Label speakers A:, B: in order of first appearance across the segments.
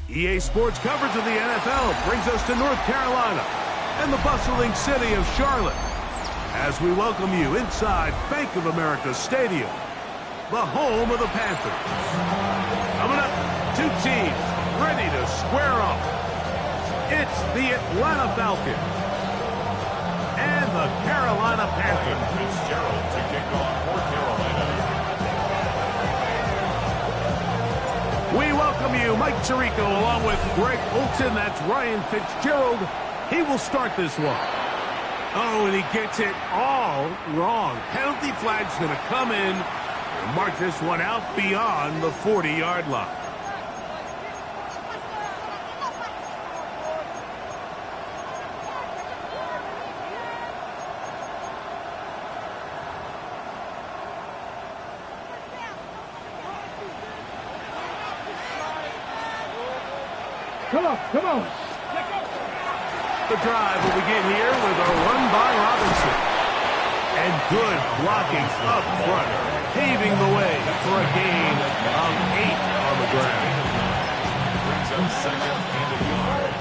A: EA Sports coverage of the NFL brings us to North Carolina and the bustling city of Charlotte as we welcome you inside Bank of America Stadium, the home of the Panthers. Coming up, two teams ready to square off. It's the Atlanta Falcons and the Carolina Panthers.
B: Fitzgerald to kick off for Carolina.
A: We welcome you, Mike Tirico, along with Greg Olson. That's Ryan Fitzgerald. He will start this one. Oh, and he gets it all wrong. Penalty flag's going to come in and mark this one out beyond the 40-yard line.
C: Come on.
A: The drive will begin here with a run by Robinson. And good blocking up front, paving the way for a gain of 8 on the ground.
B: Brings up second and a yard.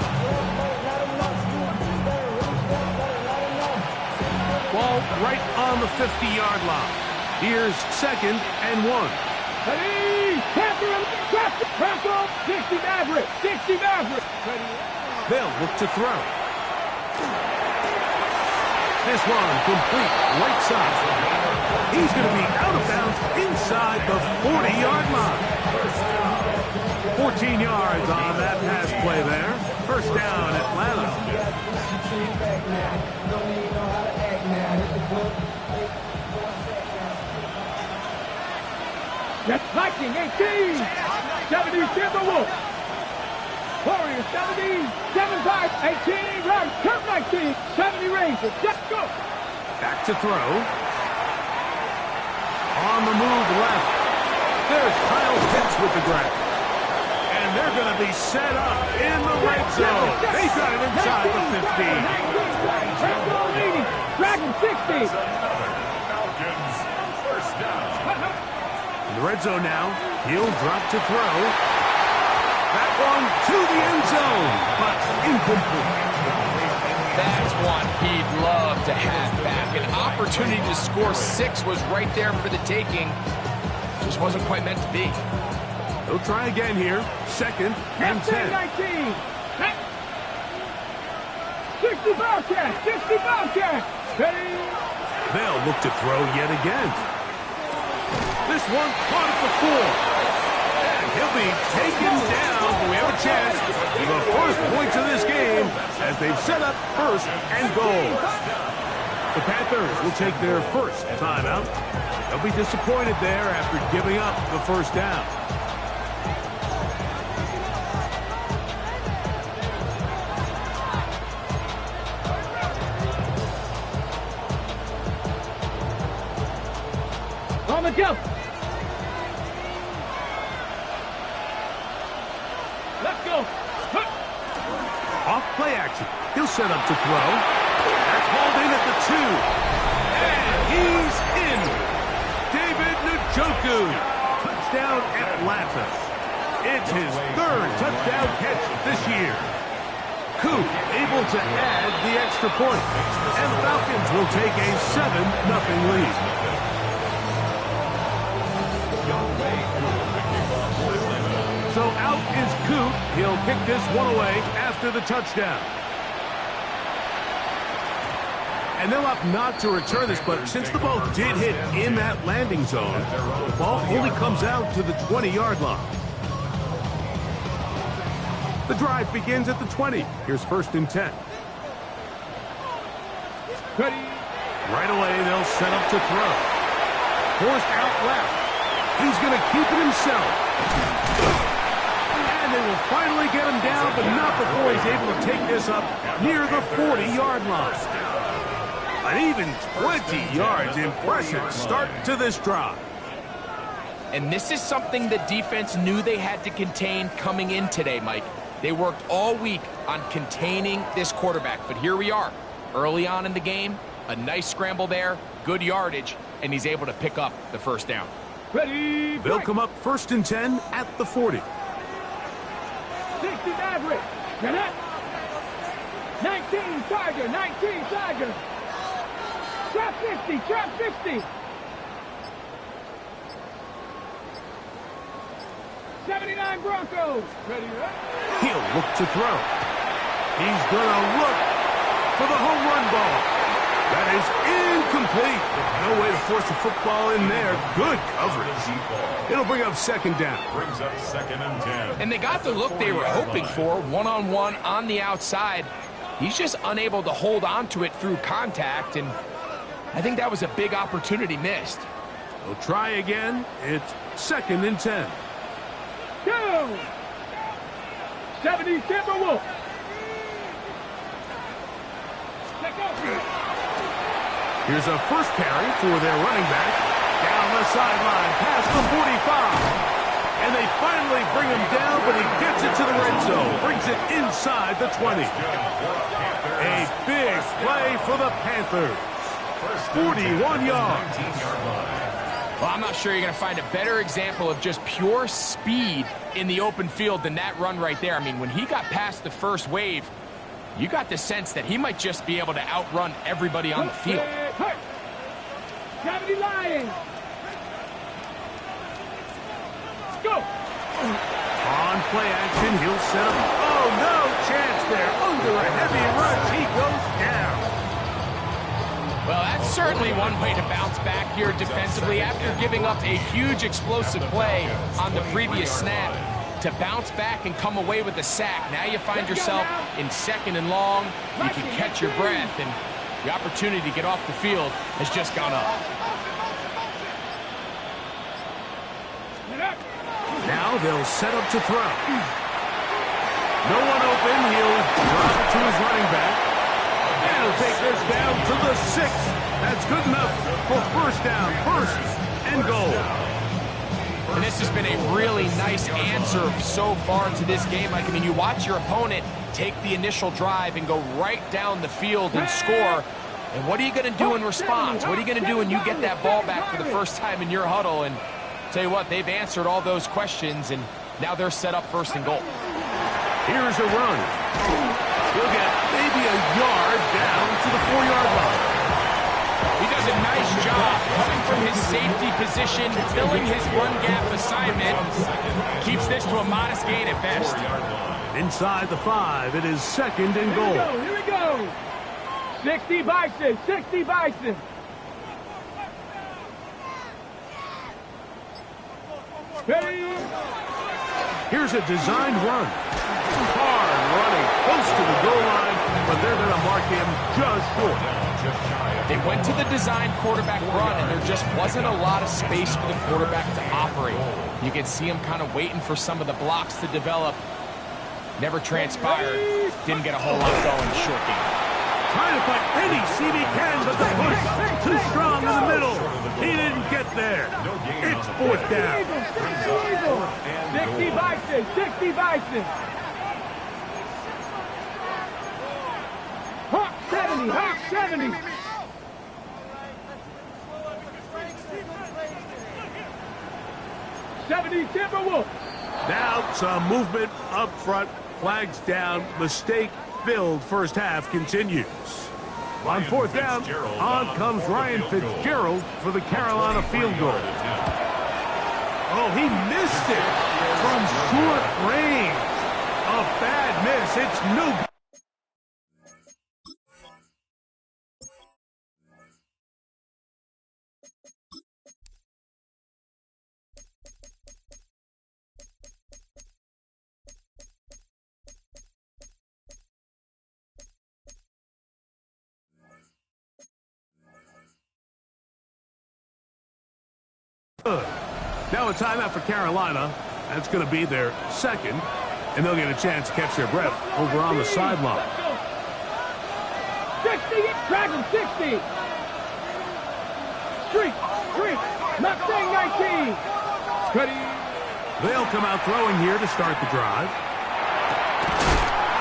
A: Ball right on the 50-yard line. Here's second and 1.
C: Ready, tackle, 60 Maverick.
A: They'll look to throw. This one complete right side. He's going to be out of bounds inside the 40-yard line. 14 yards on that pass play there. First down, Atlanta.
C: That's Viking 18, 70 Timberwolves. Warriors 70, 75, 18, right, Kurt 19, 70 Rangers. Just go.
A: Back to throw. On the move left. There's Kyle Pitts with the grab. And they're going to be set up in the red zone. They got it inside the 15.
C: Dragon 60.
B: Falcons, first down.
A: In the red zone now. He'll drop to throw. That one to the end zone, but incomplete.
D: That's one he'd love to have back. An opportunity to score 6 was right there for the taking. Just wasn't quite meant to be.
A: They'll try again here. Second and 10.
C: 19. 60 Bobcat. Ready.
A: They'll look to throw yet again. This one caught at the 4. He'll be taken down, but we have a chance for the first points of this game as they've set up first and goal. The Panthers will take their first timeout. They'll be disappointed there after giving up the first down.
C: On the jump. Let's go.
A: Off play action. He'll set up to throw. That's hauled in at the 2. And he's in. David Njoku. Touchdown Atlanta. It's his third touchdown catch this year. Coop able to add the extra point. And the Falcons will take a 7-0 lead. So out is Coop. He'll kick this one away after the touchdown. And they'll opt not to return this, but since the ball did hit in that landing zone, the ball only comes out to the 20-yard line. The drive begins at the 20. Here's first and 10.
C: Ready.
A: Right away, they'll set up to throw. Forced out left. He's going to keep it himself. And they will finally get him down, but not before he's able to take this up near the 40-yard line. An even 20 yards. Impressive start to this drive.
D: And this is something the defense knew they had to contain coming in today, Mike. They worked all week on containing this quarterback, but here we are. Early on in the game, a nice scramble there, good yardage, and he's able to pick up the first down.
C: Ready,
A: They'll come up 1st and 10 at the 40.
C: 60 Maverick. Get up. 19 Tiger. 19 Tiger. Trap 50. Trap 50. 79 Broncos. Ready,
A: He'll look to throw. He's going to look for the home run ball. That is incomplete. No way to force the football in there. Good coverage. It'll bring up 2nd down.
B: Brings up 2nd and 10.
D: And they got the look they were hoping for, one-on-one on the outside. He's just unable to hold on to it through contact, and I think that was a big opportunity missed.
A: They'll try again. It's 2nd and 10.
C: Go. 70 Timberwolves.
A: Here's a first carry for their running back. Down the sideline, past the 45. And they finally bring him down, but he gets it to the red zone. Brings it inside the 20. A big play for the Panthers. 41 yards.
D: Well, I'm not sure you're going to find a better example of just pure speed in the open field than that run right there. I mean, when he got past the first wave, you got the sense that he might just be able to outrun everybody on the field.
C: 70 Lions. Go.
A: On play action, he'll set up. Oh, no chance there. Under a heavy rush, he goes down.
D: Well, that's certainly one way to bounce back here defensively after giving up a huge explosive play on the previous snap. To bounce back and come away with a sack. Now you find yourself in 2nd and long. You can catch your breath, and the opportunity to get off the field has just gone up.
A: Now they'll set up to throw. No one open. He'll drop it to his running back. And he'll take this down to the 6. That's good enough for 1st down. 1st and goal.
D: And this has been a really nice answer so far to this game. Like, I mean, you watch your opponent take the initial drive and go right down the field and score. And what are you going to do in response? What are you going to do when you get that ball back for the first time in your huddle? And tell you what, they've answered all those questions, and now they're set up 1st and goal.
A: Here's a run. He'll get maybe a yard down to the 4-yard line.
D: He does a nice job coming from his safety position, filling his run gap assignment. Keeps this to a modest gain at best.
A: Inside the 5, it is 2nd and goal.
C: Here we go. 60 Bison. 60 Bison. Ready.
A: Here's a designed run. Hard running, close to the goal line, but they're going to mark him just short.
D: They went to the design quarterback run, and there just wasn't a lot of space for the quarterback to operate. You can see him kind of waiting for some of the blocks to develop. Never transpired. Didn't get a whole lot going short game.
A: Trying to find any seat he can, but the push too strong in the middle. He didn't get there. It's 4th down.
C: 60 Bison. 60 Bison. Hawk 70. Hawk 70. Timberwolves.
A: Now some movement up front. Flags down. Mistake filled. First half continues. On 4th down, on comes Ryan Fitzgerald for the Carolina field goal. Oh, he missed it from short range. A bad miss. It's no good. Now a timeout for Carolina. That's going to be their 2nd, and they'll get a chance to catch their breath over on the sideline.
C: 60, Dragon 60. Streak, Mustang 19. Ready.
A: They'll come out throwing here to start the drive.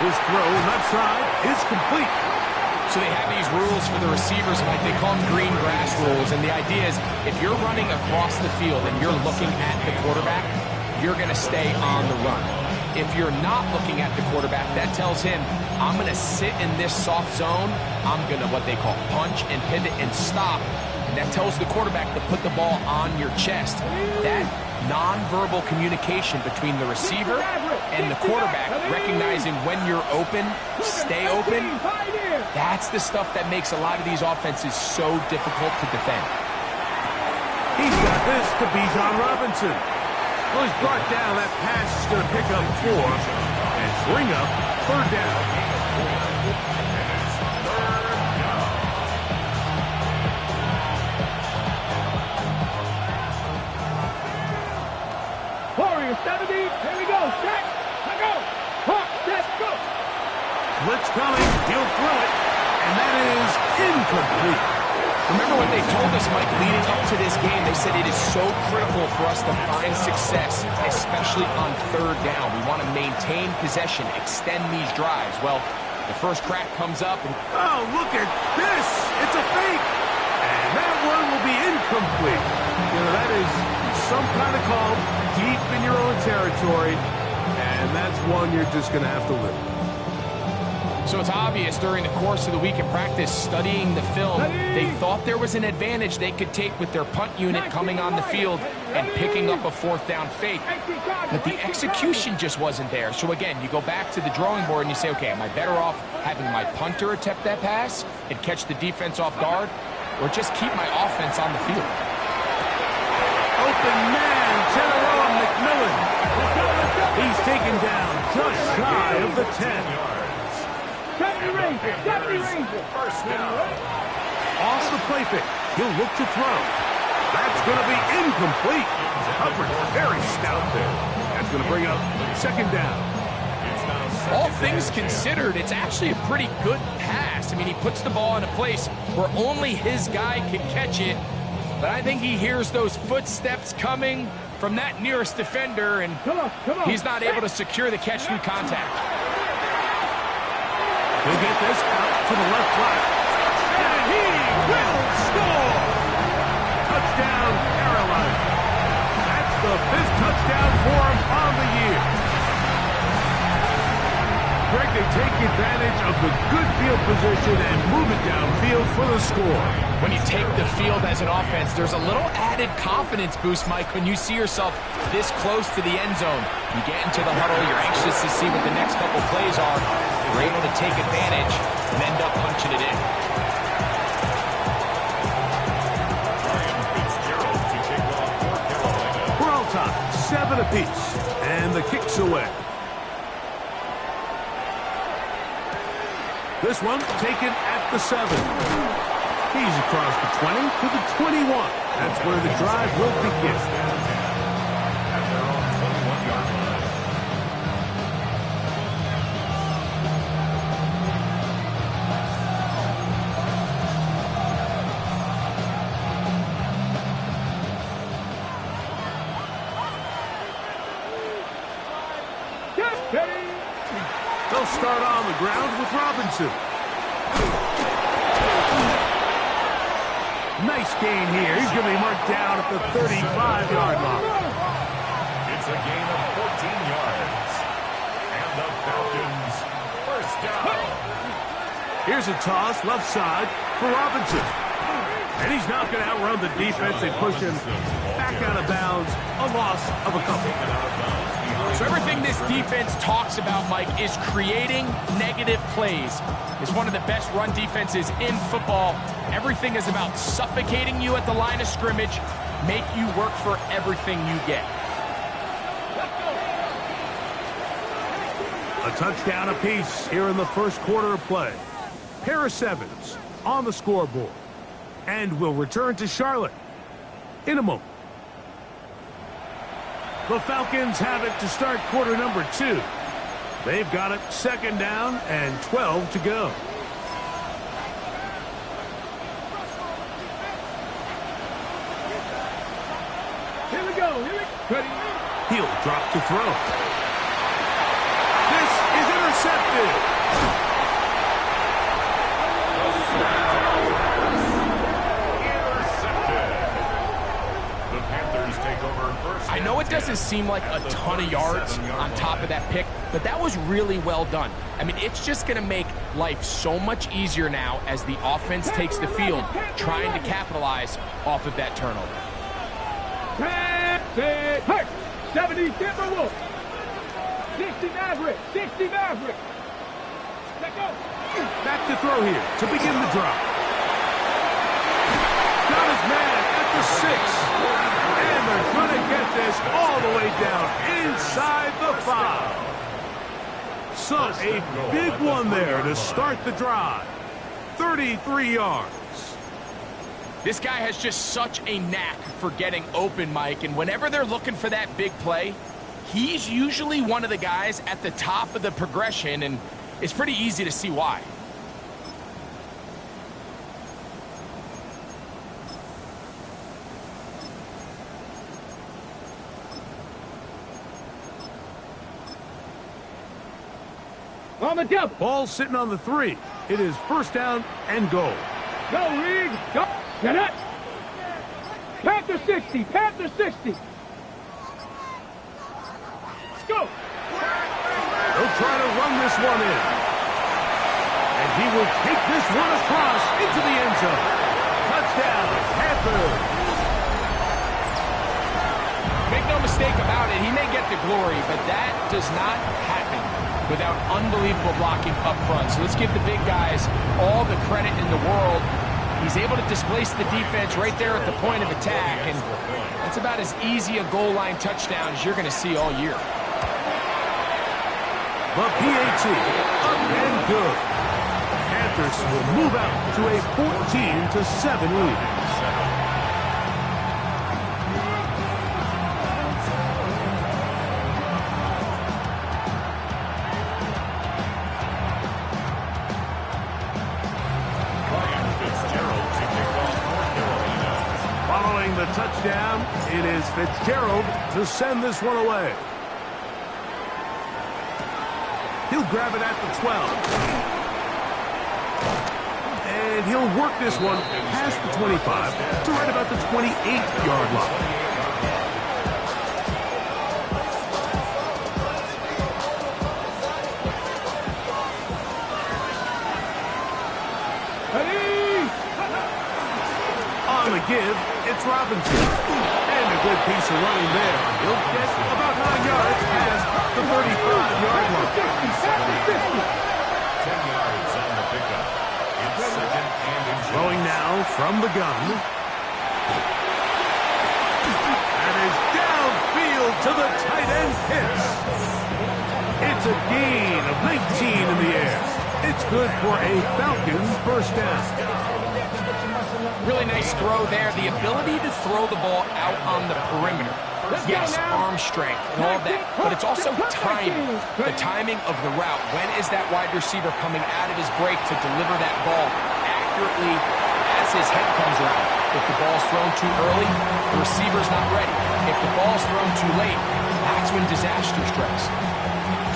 A: His throw left side is complete.
D: So they have these rules for the receivers, Mike. They call them green grass rules. And the idea is if you're running across the field and you're looking at the quarterback, you're going to stay on the run. If you're not looking at the quarterback, that tells him, I'm going to sit in this soft zone. I'm going to what they call punch and pivot and stop. And that tells the quarterback to put the ball on your chest. That nonverbal communication between the receiver and the quarterback, recognizing when you're open, stay open, that's the stuff that makes a lot of these offenses so difficult to defend.
A: He's got this to Bijan Robinson. Well, he's brought down. That pass is going to pick up 4 and bring up 3rd down.
C: Warriors 70. Here we go. Set. Let go. Hawk. Set. Go.
A: Blitz coming. He'll throw it. And that is incomplete.
D: Remember what they told us, Mike, leading up to this game. They said it is so critical for us to find success, especially on 3rd down. We want to maintain possession, extend these drives. Well, the first crack comes up. And
A: oh, look at this. It's a fake. And that one will be incomplete. You know, that is some kind of call deep in your own territory. And that's one you're just going to have to live with.
D: So it's obvious during the course of the week in practice, studying the film, they thought there was an advantage they could take with their punt unit coming on the field and picking up a 4th down fake. But the execution just wasn't there. So again, you go back to the drawing board and you say, okay, am I better off having my punter attempt that pass and catch the defense off guard, or just keep my offense on the field?
A: Open man, Tyrone McMillan. He's taken down just shy of the 10.
C: 70 Rangers. 70 Rangers.
B: First down.
A: Off the play fake. He'll look to throw. That's going to be incomplete. Coverage very stout there. That's going to bring up 2nd down.
D: All things considered, it's actually a pretty good pass. I mean, he puts the ball in a place where only his guy can catch it. But I think he hears those footsteps coming from that nearest defender, and he's not able to secure the catch through contact.
A: He'll get this out to the left flat. And he will score! Touchdown, Carolina. That's the 5th touchdown for him on the year. Greg, they take advantage of the good field position and move it downfield for the score.
D: When you take the field as an offense, there's a little added confidence boost, Mike, when you see yourself this close to the end zone. You get into the huddle, you're anxious to see what the next couple plays are. You're able to take advantage and end up punching it in.
A: We're all tied, 7 apiece, and the kick's away. This one taken at the 7. He's across the 20 to the 21. That's where the drive will begin. They'll start on the ground with Robinson. Nice gain here. He's going to be marked down at the 35-yard line.
B: It's a gain of 14 yards. And the Falcons, first down.
A: Here's a toss left side for Robinson. And he's not going to outrun the defense. They push him back out of bounds. A loss of a couple.
D: So everything this defense talks about, Mike, is creating negative plays. It's one of the best run defenses in football. Everything is about suffocating you at the line of scrimmage, make you work for everything you get.
A: A touchdown apiece here in the first quarter of play. Pair of 7s on the scoreboard. And we'll return to Charlotte in a moment. The Falcons have it to start quarter number 2. They've got it 2nd down and 12 to go.
C: Here we go. go. Here we go.
A: He'll drop to throw. This is intercepted.
B: The Panthers take over first.
D: I know it doesn't seem like a ton of yards on top of that pick, but that was really well done. I mean, it's just going to make life so much easier now as the offense takes the field, trying to capitalize off of that turnover.
C: Hurt. 70 Timberwolves. 60 Maverick. 60 Maverick. Let go.
A: Back to throw here to begin the drop. Got his man at the 6. And they're going to get this all the way down inside the 5. So a big one there to start the drive. 33 yards.
D: This guy has just such a knack for getting open, Mike, and whenever they're looking for that big play, he's usually one of the guys at the top of the progression, and it's pretty easy to see why.
C: On the double.
A: Ball sitting on the 3. It is first down and goal.
C: Go, Reed. Go. Get it. Panther 60. Panther 60. Let's go.
A: They'll try to run this one in. And he will take this one across into the end zone. Touchdown, Panthers.
D: Make no mistake about it, he may get the glory, but that does not happen without unbelievable blocking up front. So let's give the big guys all the credit in the world. He's able to displace the defense right there at the point of attack, and that's about as easy a goal line touchdown as you're going to see all year.
A: The PAT, up and good. Panthers will move out to a 14-7 lead. Following the touchdown, it is Fitzgerald to send this one away. He'll grab it at the 12. And he'll work this one past the 25 to right about the 28-yard line. On the give, it's Robinson. And a good piece of running there. He'll get about 9 yards past the 35-yard line.
B: 10 yards on the pickup. It's second and inches.
A: Throwing now from the gun. And is downfield to the tight end Pitts. It's a gain of 19 in the air. It's good for a Falcon first down.
D: Really nice throw there. The ability to throw the ball out on the perimeter. Yes, arm strength and all of that, but it's also timing. The timing of the route. When is that wide receiver coming out of his break to deliver that ball accurately as his head comes around? If the ball's thrown too early, the receiver's not ready. If the ball's thrown too late, that's when disaster strikes.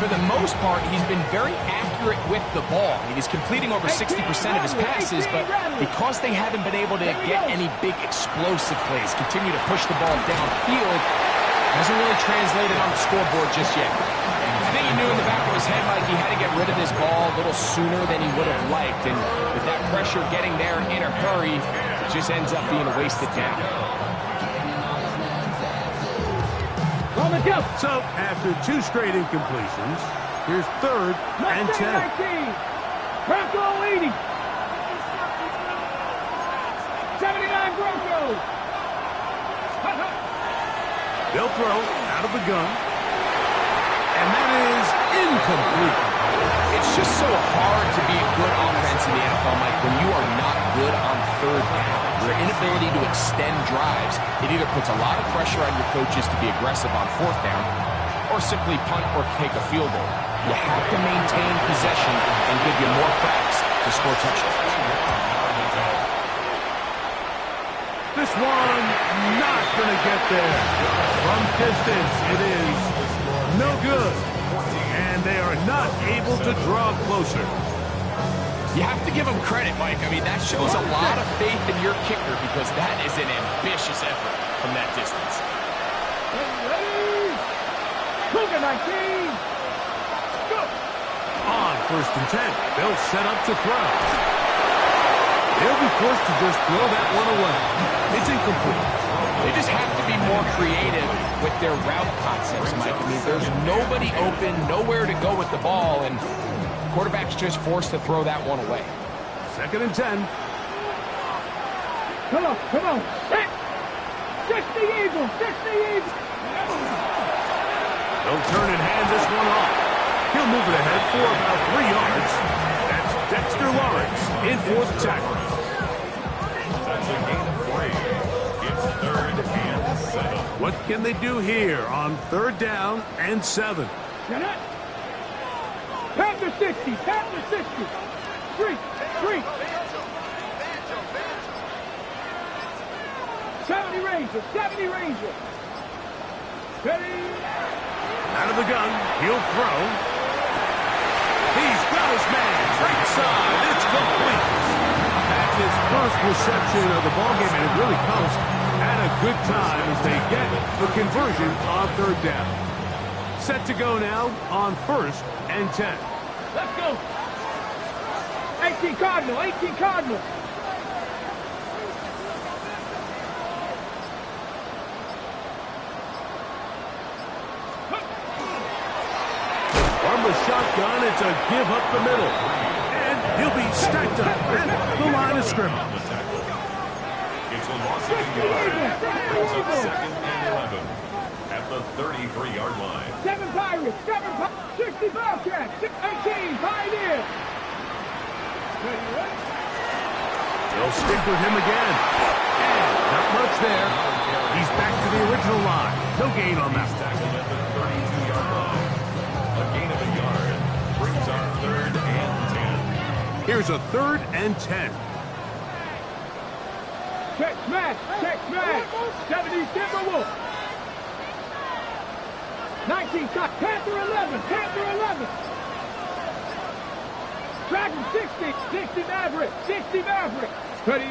D: For the most part, he's been very accurate with the ball. He's completing over 60% of his passes, but because they haven't been able to get any big explosive plays, continue to push the ball downfield, hasn't really translated on the scoreboard just yet. I think he knew in the back of his head like he had to get rid of this ball a little sooner than he would have liked, and with that pressure getting there in a hurry, it just ends up being a wasted down.
A: So, after 2 straight incompletions, here's 3rd and 10.
C: Bronco leading. 79 Broncos.
A: They'll throw out of the gun. And that is incomplete.
D: It's just so hard to be a good offense in the NFL, Mike, when you are not good on 3rd down. Your inability to extend drives, it either puts a lot of pressure on your coaches to be aggressive on 4th down or simply punt or kick a field goal. You have to maintain possession and give you more cracks to score touchdowns.
A: This one not going to get there. From distance, it is no good. And they are not able to draw closer.
D: You have to give them credit, Mike. I mean, that shows a lot of faith in your kicker because that is an ambitious effort from that distance.
C: Cougar 19. Go.
A: On 1st and 10, they'll set up to throw. They'll be forced to just throw that one away. It's incomplete.
D: They just have to be more creative with their route concepts, Mike. I mean, there's nobody open, nowhere to go with the ball, and quarterback's just forced to throw that one away.
A: 2nd and 10.
C: Come on, come on. Set. 60 Eagles, 60 Eagles.
A: They'll turn and hand this one off. He'll move it ahead for about 3 yards. That's Dexter Lawrence in for the tackle.
B: That's a gain of 3. It's 3rd and 7.
A: What can they do here on 3rd down and 7?
C: Get it. Panther 60, Panther 60. 3. 70 Ranger, 70 Ranger. Ready.
A: Out of the gun, he'll throw. He's got his man right side. It's complete. That's his first reception of the ballgame, and it really comes at a good time as they get the conversion on 3rd down. Set to go now on 1st and 10.
C: Let's go. 18 Cardinal, 18 Cardinal.
A: From the shotgun, it's a give up the middle. And he'll be stacked up at the line of scrimmage.
B: It's a loss of 8 yards. Brings up 2nd and 11 at the 33-yard line.
C: 7 Pirates, 60 Bobcats, 18 Pioneers.
A: They'll stick with him again. And not much there. He's back to the original line. No gain on that.
B: Tackled at the 32-yard line. A gain of 1 yard brings up 3rd and 10.
A: Here's a 3rd and 10.
C: Check smash, 70 Timberwolves. 19 shot, Panther 11, Panther 11. Dragon 60 Maverick, 60 Maverick. Ready.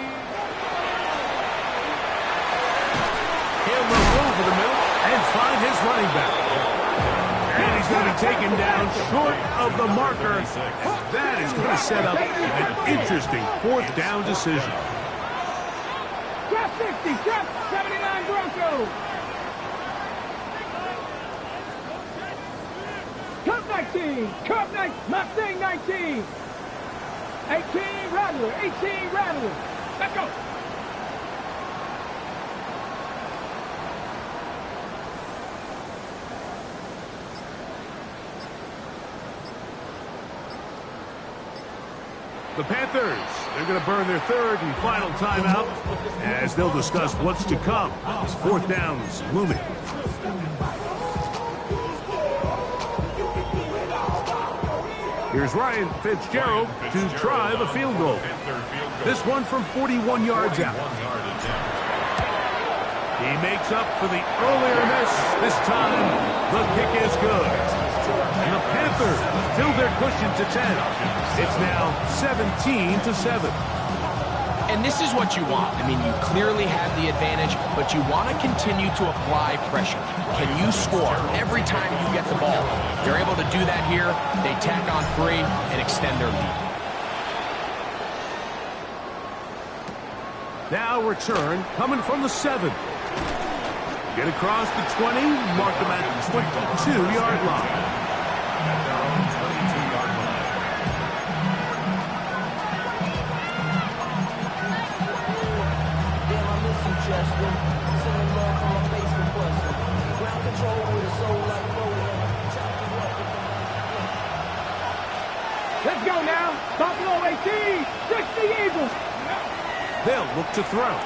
A: He'll move over the middle and find his running back. And he's going to be taken down short of the marker. That is going to set up an interesting 4th down decision.
C: Drop 60, drop 79 Broncos. Cup 19, Mustang 19. 18 Rattler, 18 Rattler. Let's go.
A: The Panthers, they're going to burn their 3rd and final timeout as they'll discuss what's to come as 4th down's looming. Here's Ryan Fitzgerald to try the field goal. This one from 41 yards out. He makes up for the earlier miss. This time, the kick is good. And the Panthers build their cushion to 10. It's now 17-7.
D: And this is what you want. I mean, you clearly have the advantage, but you want to continue to apply pressure. Can you score every time you get the ball? They're able to do that here. They tack on 3 and extend their lead.
A: Now return coming from the 7. Get across the 20, mark them at the 22-yard line.
B: At their own 22-yard line.
E: Damn, I miss you, Chester. Sending love from my basement buster. Ground control with a soul like Roland. Chop you up with the...
C: Let's go now. Buffalo 18, 60 Eagles.
A: They'll look to throw.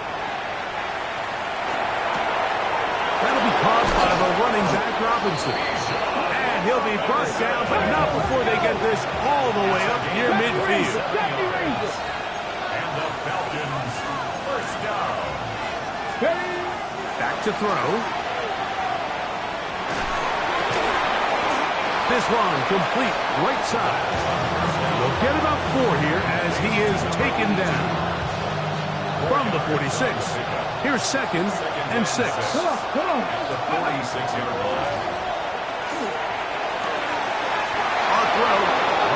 A: That'll be caught by the running back Robinson. And he'll be brought down, but not before they get this all the way up near midfield.
B: And the Falcons, first down.
A: to throw. This one complete right side. They'll get about 4 here as he is taken down. From the 46, here's 2nd and 6.
C: Come on.
B: At the 46-yard line.
A: Our throw,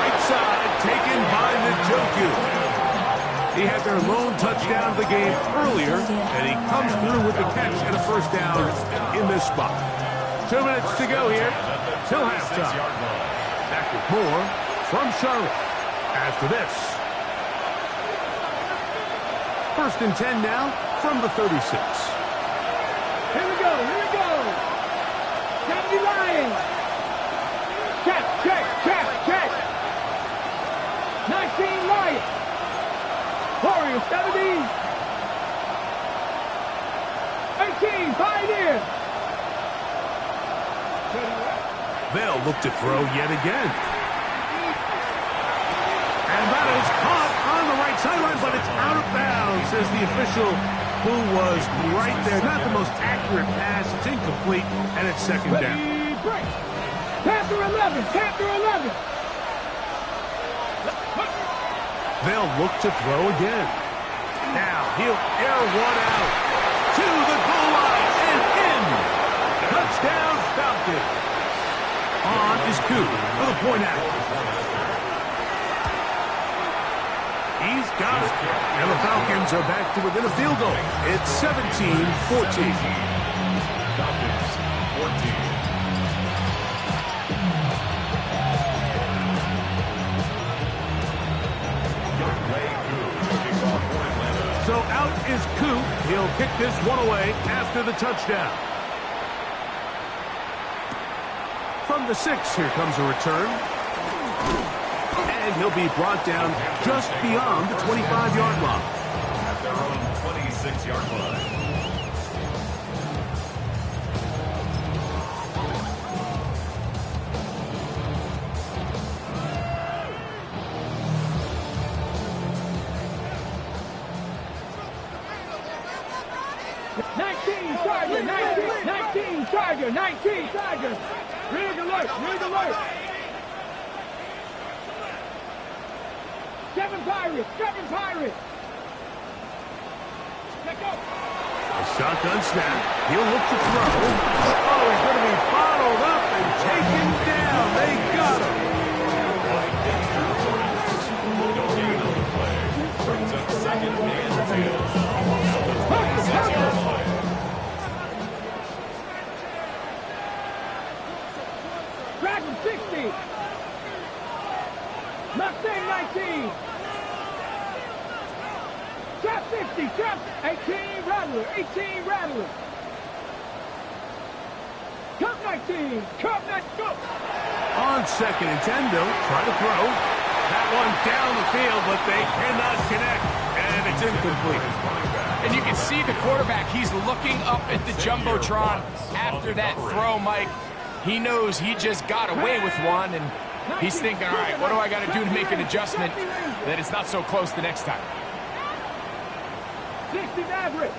A: right side, taken by Njoku. He had their lone touchdown of the game earlier, and he comes through with the catch and a first down in this spot. 2 minutes to go here till halftime. Back with more from Charlotte after this. 1st and 10 now from the 36.
C: Here we go. 70 Lions. Check. 19 Lions. Warriors 70. 18 Pioneers.
A: They'll look to throw yet again. And that is caught on the right sideline, but it's out of bounds, says the official who was right there. Not the most accurate pass. It's incomplete, and it's 2nd down.
C: Break. Panther 11.
A: They'll look to throw again. Now he'll air one out to the goal line and in. Touchdown, Falcons. On is Koo for the point after. He's got it. And the Falcons are back to within a field goal. It's 17-14.
B: Falcons, 14.
A: So out is Koo. He'll kick this one away after the touchdown. From the 6, here comes a return. And he'll be brought down just beyond the 25-yard line.
B: At their own 26-yard line.
C: Tiger. Rig alert. 7 Pirates. Let go.
A: A shotgun snap. He'll look to throw. Oh, he's going to be bottled up and taken down. They got him.
B: Brings up 2nd and 10.
C: Dragon 60. Mustang 19. Trap 50. Trap 18. Rattler. Cup 19. Go.
A: On 2nd and 10, they'll try to throw. That one down the field, but they cannot connect. And it's incomplete.
D: And you can see the quarterback, he's looking up at the Jumbotron after that throw, Mike. He knows he just got away with one, and he's thinking, all right, what do I got to do to make an adjustment that it's not so close the next time?
C: 60 Maverick.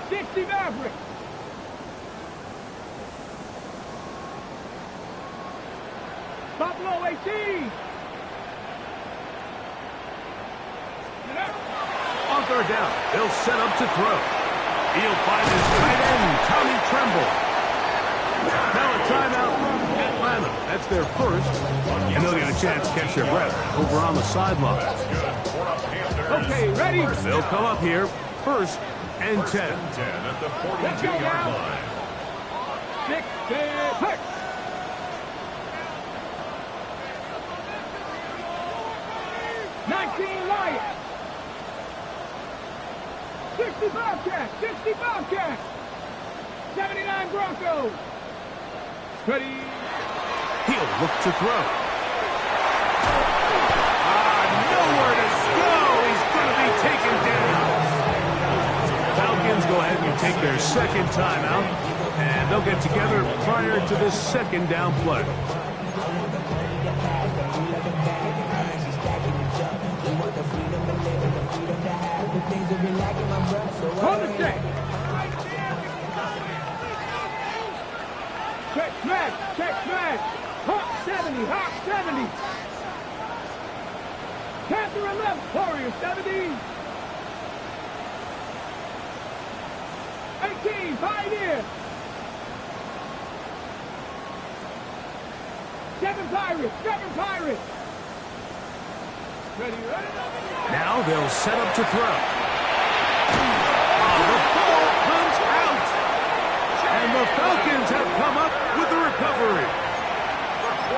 C: Buffalo 18.
A: On 3rd down, they'll set up to throw. He'll find his tight end, Tommy Tremble. Now a timeout, Atlanta. That's their first, and they'll get a chance to catch their breath over on the sideline.
C: Okay, ready?
A: They'll come up here, 1st and 10.
B: At the 42-yard line.
C: 6. 19 Lions. 60 Bobcats. 79 Broncos. Ready?
A: He'll look to throw. Nowhere to go. He's going to be taken down. Falcons go ahead and take their 2nd timeout, and they'll get together prior to this 2nd down play.
C: Hold the check. Smash, check, smash. Hop 70, hop 70. Panther 11, Warrior 70. 18, Pioneer. 7 Pirates, 7 Pirates. Ready, ready.
A: Now they'll set up to throw. The ball comes out. And the Falcons have come up with the recovery.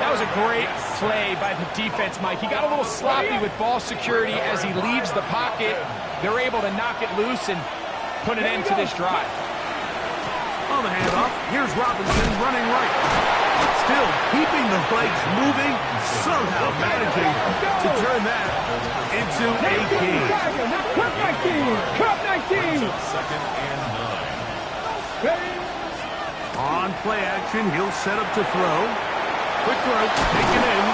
D: That was a great play by the defense, Mike. He got a little sloppy with ball security as he leaves the pocket. They're able to knock it loose and put an end to this drive.
A: On the handoff, here's Robinson running right. Still keeping the legs moving, somehow managing to turn that into a gain.
C: Cup 19, Cup 19.
B: Second and 9.
C: Ready.
A: On play action, he'll set up to throw. Quick throw, taken in.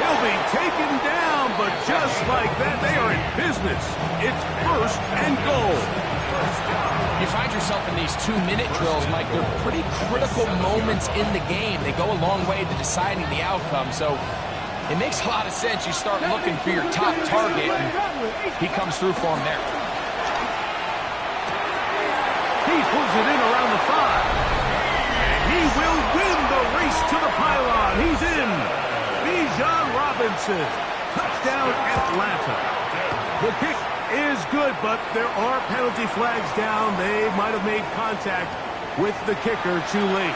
A: He'll be taken down, but just like that, they are in business. It's first and goal.
D: You find yourself in these 2-minute drills, Mike. They're pretty critical moments in the game. They go a long way to deciding the outcome, so it makes a lot of sense. You start looking for your top target, and he comes through for him there.
A: He pulls it in around the 5. And he will win the race to the pylon. He's in. Bijan Robinson. Touchdown, Atlanta. The kick is good, but there are penalty flags down. They might have made contact with the kicker too late.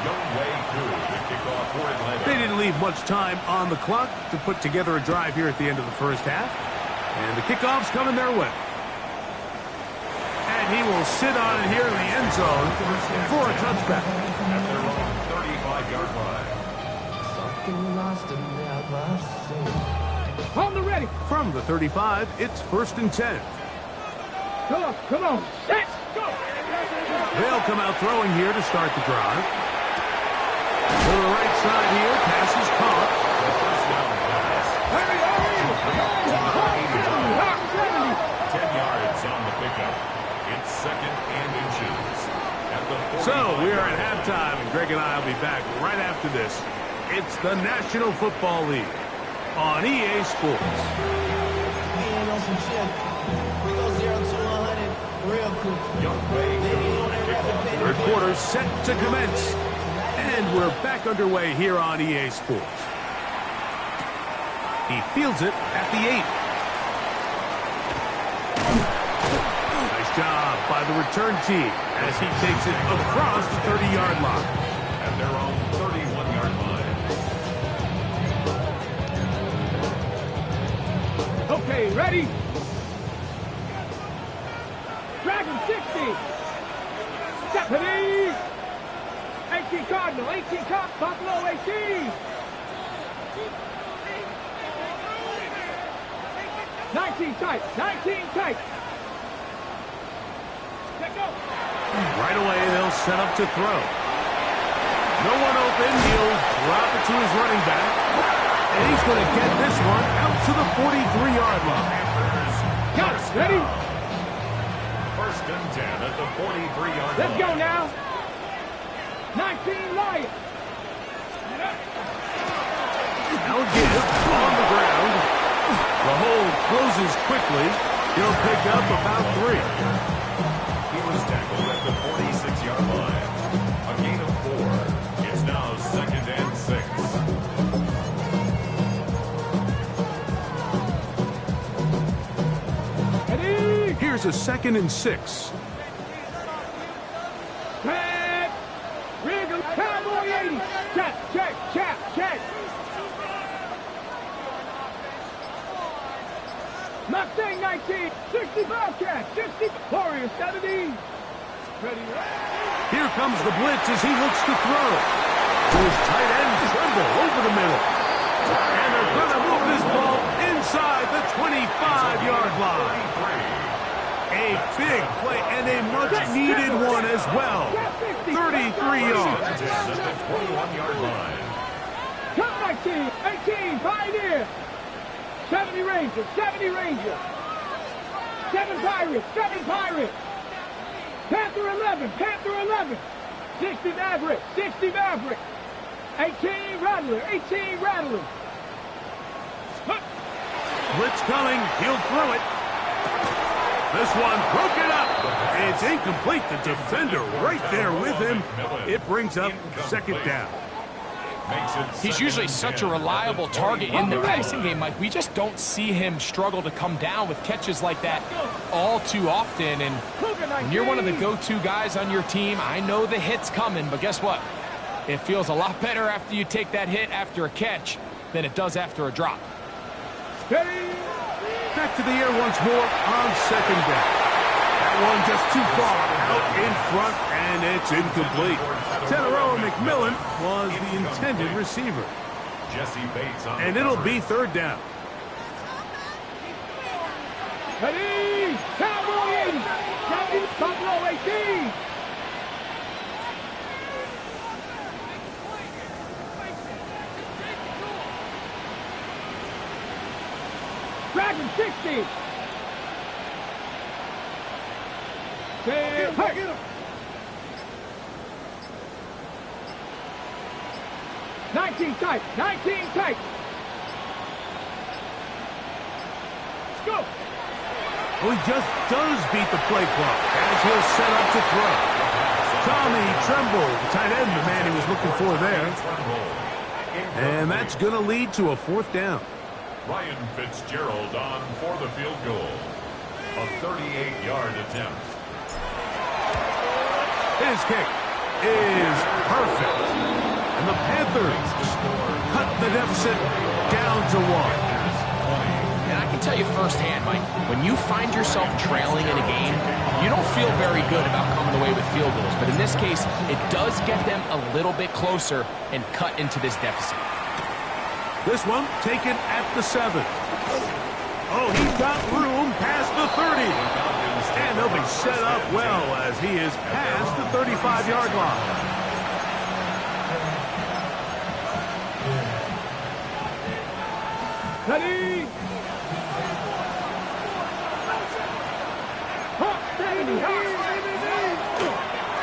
B: No way through the kickoff for Atlanta.
A: They didn't leave much time on the clock to put together a drive here at the end of the first half. And the kickoff's coming their way. And he will sit on it here in the end zone for a touchback.
B: At their own 35-yard line.
C: On the ready.
A: From the 35, it's first and 10.
C: Come on, come on. Let's go.
A: They'll come out throwing here to start the drive. To the right side here, pass is caught.
B: First down pass.
C: Hurry, hurry.
B: 10 yards on the pickup. It's second and inches. At the 45.
A: So we are at halftime, and Greg and I will be back right after this. It's the National Football League on EA Sports.
E: On some shit. We go 0 to 100 real quick.
B: Young Bay goes to kickoff.
A: Third quarter set to commence. And we're back underway here on EA Sports. He fields it at the 8. Nice job by the return team as he takes it across the 30-yard line.
B: At their own 31-yard line.
C: Okay, ready? Dragon 60. Stephanie. 18 Cardinal, 18 Cop, Buffalo 18. 19 tight, 19 tight. Let go.
A: Right away, they'll set up to throw. No one open. He'll drop it to his running back. And he's going to get this one out to the 43-yard line.
C: Got it, ready?
B: First and 10 at the 43-yard line.
C: Let's go now. 19 Lions.
A: Now give on the ground. The hold closes quickly. He'll pick up about 3.
B: He was tackled at the 46-yard line. A gain of 4. It's now second and 6.
C: Ready?
A: Here's a second and 6.
C: Check. Wriggle. Cowboy 80. Check, check, check, check. Mustang 19. 60 Bobcat. 60 Warrior 70. Ready?
A: Here comes the blitz as he looks to throw. To his tight end, Tremble, over the middle. And they're going to move this ball inside the 25-yard line. A big play and a much-needed one as well. 33 yards.
B: At the 21-yard line.
C: Cut 19. 18 Pioneer. 70 Rangers. 70 Rangers. 7 Pirates. 7 Pirates. Panther 11, Panther 11. 60 Maverick, 60 Maverick. 18 Rattler, 18 Rattler.
A: Blitz coming. He'll throw it. This one broken up. It's incomplete. The defender right there with him. It brings up second down.
D: He's usually such a reliable target in the passing game, Mike. We just don't see him struggle to come down with catches like that all too often. And when you're one of the go-to guys on your team, I know the hit's coming, but guess what? It feels a lot better after you take that hit after a catch than it does after a drop.
A: Back to the air once more on second down. That one just too far out in front, and it's incomplete. Teteroa McMillan was the intended receiver.
B: Jesse Bates on
A: And it'll be third down.
C: Ready, Cowboy 80, Buffalo 18. Dragon 60. Hey. 19 tight, 19 tight. Let's go.
A: Oh, he just does beat the play clock as he'll set up to throw. Tommy Tremble, the tight end, the man he was looking for there. And that's going to lead to a fourth down.
B: Ryan Fitzgerald on for the field goal. A 38-yard attempt.
A: His kick is perfect. And the Panthers cut the deficit down to 1.
D: And I can tell you firsthand, Mike, when you find yourself trailing in a game, you don't feel very good about coming away with field goals. But in this case, it does get them a little bit closer and cut into this deficit.
A: This one taken at the 7. Oh, he's got room past the 30. And they'll be set up well as he is past the 35-yard line.
C: Ready.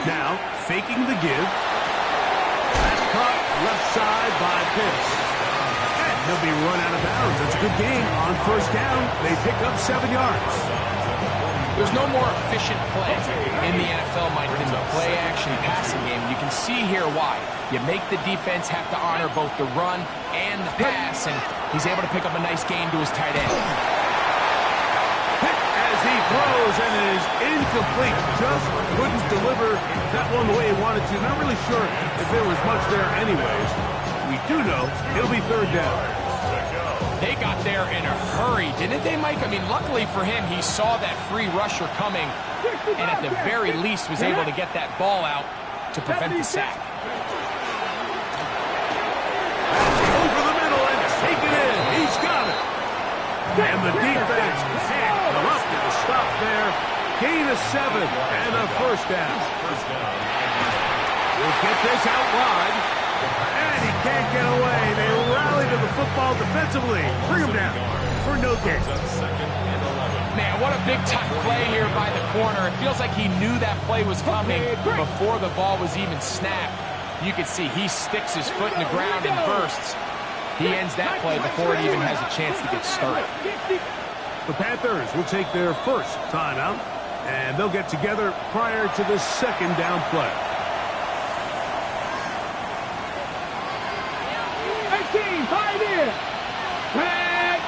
A: Now, faking the give. That's caught left side by Pitts. And he'll be run out of bounds. That's a good game. On first down, they pick up 7 yards.
D: There's no more efficient play in the NFL, Mike, than the play-action passing game. You can see here why. You make the defense have to honor both the run and the pass, and he's able to pick up a nice gain to his tight end.
A: As he throws, and it is incomplete. Just couldn't deliver that one the way he wanted to. Not really sure if there was much there anyways. We do know it'll be third down.
D: They got there in a hurry, didn't they, Mike? I mean, luckily for him, he saw that free rusher coming, and at the very least was able to get that ball out to prevent the sack.
A: Over the middle and take it in. He's got it. And the defense can't come up with a stop there. Gain of 7 and a first down. We'll get this out wide. And he can't get away. They rally to the football defensively. Bring him down for no gain.
D: Man, what a big-time play here by the corner. It feels like he knew that play was coming before the ball was even snapped. You can see he sticks his foot in the ground and bursts. He ends that play before it even has a chance to get started.
A: The Panthers will take their first timeout, and they'll get together prior to the second down play.
C: 18, five in. Back.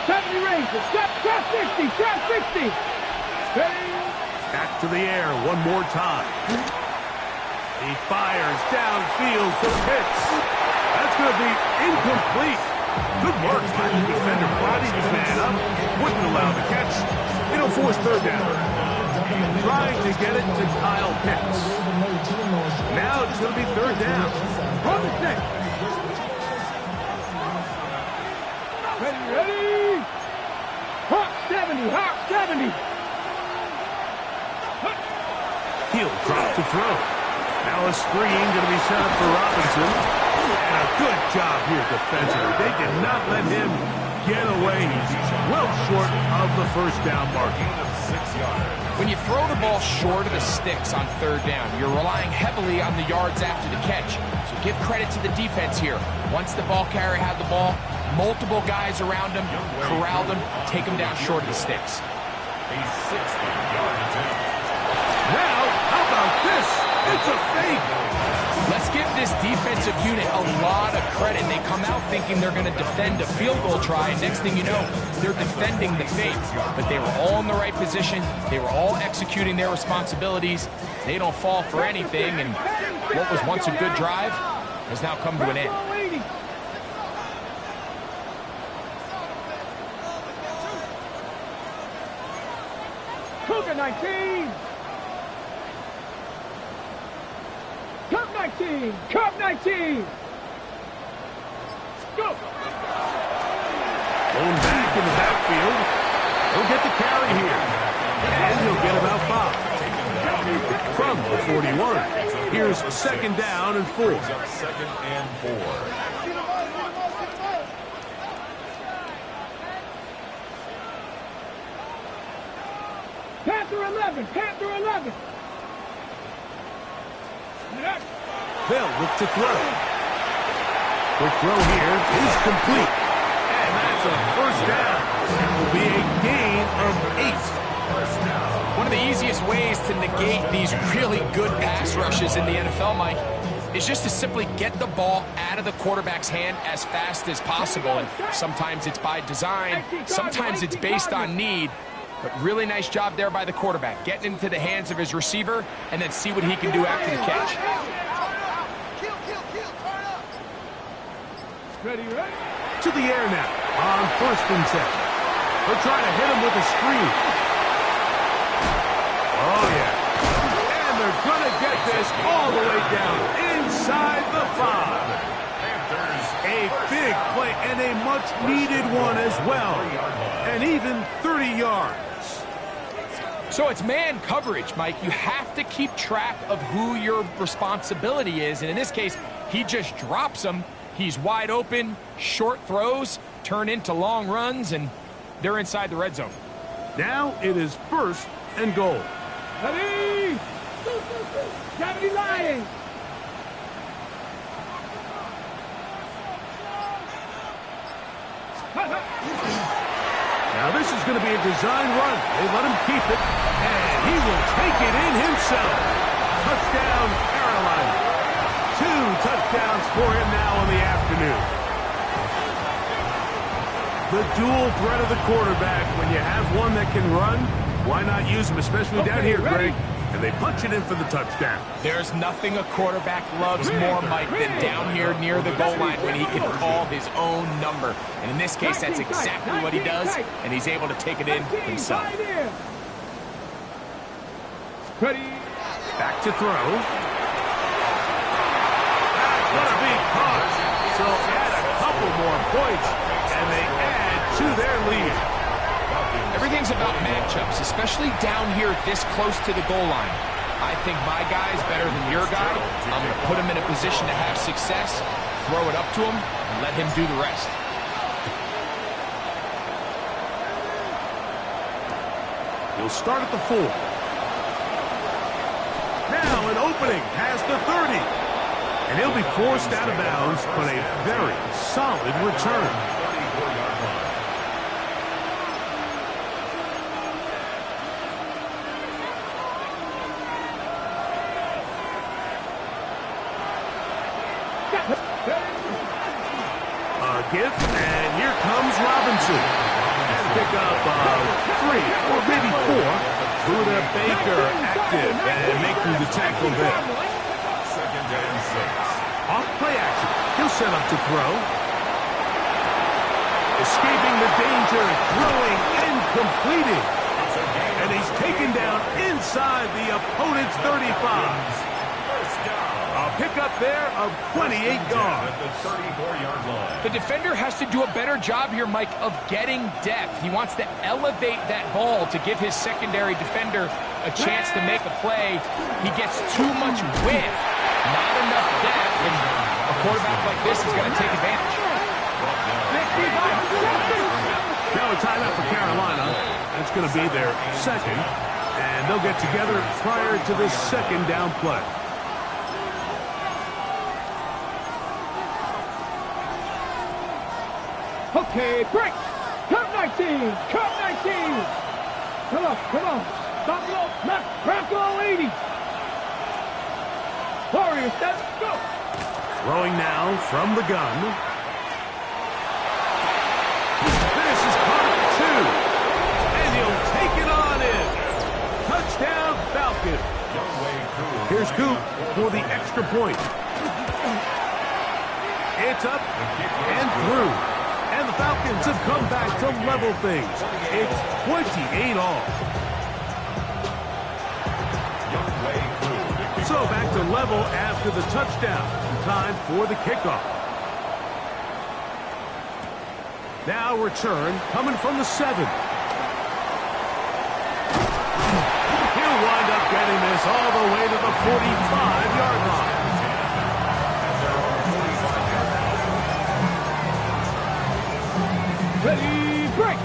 C: 70 raises. Trap 60, trap 60.
A: Back to the air one more time. He fires downfield for Pitts. That's going to be incomplete. Good work by the defender. Bodied his man up. Wouldn't allow the catch. It'll force third down. Trying to get it to Kyle Pitts. Now it's going to be third down.
C: On the stick. Ready. Hawk 70, Hawk 70.
A: He'll drop to throw. Now a screen going to be set up for Robinson. And a good job here defensively. They did not let him get away. He's well short of the first down mark.
B: 6 yards.
D: When you throw the ball short of the sticks on third down, you're relying heavily on the yards after the catch. So give credit to the defense here. Once the ball carrier had the ball, multiple guys around him, corralled him, take him down short of the sticks.
B: A 60-yard attempt.
A: Now, how about this? It's a fake.
D: Let's give this defensive unit a lot of credit. They come out thinking they're going to defend a field goal try, and next thing you know, they're defending the fake. But they were all in the right position. They were all executing their responsibilities. They don't fall for anything, and what was once a good drive has now come to an end.
C: Cougar 19. Cup 19. Cup 19. Go.
A: Going back in the backfield. He'll get the carry here. And he'll get about 5. From the 41. Here's second down and 4.
B: Brings up second and 4.
C: Panther 11. Panther 11.
A: They'll look to throw. Quick throw here is complete. And that's a first down. It will be a gain of 8. First down.
D: One of the easiest ways to negate these really good pass rushes in the NFL, Mike, is just to simply get the ball out of the quarterback's hand as fast as possible. And sometimes it's by design, sometimes it's based on need. But really nice job there by the quarterback, getting into the hands of his receiver and then see what he can do after the catch.
C: Ready, ready.
A: To the air now on 1st and 10. They're trying to hit him with a screen. Oh, yeah. And they're going to get this all the way down inside the 5. A big play and a much-needed one as well. And even 30 yards.
D: So it's man coverage, Mike. You have to keep track of who your responsibility is. And in this case, he just drops him. He's wide open, short throws, turn into long runs, and they're inside the red zone.
A: Now it is 1st and goal.
C: Ready. 70 Lions.
A: Now this is going to be a design run. They let him keep it, and he will take it in himself. Touchdown, Carolina. 2 touchdowns for him now in the afternoon. The dual threat of the quarterback. When you have one that can run, why not use him, especially down here, Greg? And they punch it in for the touchdown.
D: There's nothing a quarterback loves more, Mike, than down here near the goal line when he can call his own number. And in this case, that's exactly what he does, and he's able to take it in himself.
C: Ready.
A: Back to throw. That's going to be caught. So add a couple more points, and they add to their lead.
D: Everything's about matchups, especially down here this close to the goal line. I think my guy's better than your guy. I'm going to put him in a position to have success, throw it up to him, and let him do the rest.
A: He'll start at the 4. Now an opening past the 30. And he'll be forced out of bounds, but a very solid return. Gift, and here comes Robinson. Pick up 3 or maybe 4. Buda Baker active and making the tackle there.
B: Second and 6.
A: Off play action. He'll set up to throw. Escaping the danger, throwing and completing. And he's taken down inside the opponent's 35. A pickup there of 28 yards.
B: At the 34-yard line.
D: The defender has to do a better job here, Mike, of getting depth. He wants to elevate that ball to give his secondary defender a chance to make a play. He gets too much width, not enough depth, and a quarterback like this is going to take advantage.
A: Now a timeout for Carolina. That's going to be their second. And they'll get together prior to the second down play.
C: Okay, break. Cut 19. Cut 19. Come on, come on. Stop low. Knock. Bronco 80. Warriors, let's go.
A: Throwing now from the gun. This is caught 2. And he'll take it on in. Touchdown, Falcon. Here's Coop for the extra point. It's up and through. And the Falcons have come back to level things. It's 28 all. So back to level after the touchdown. Time for the kickoff. Now return coming from the 7. He'll wind up getting this all the way to the 45-yard line.
C: Ready, break.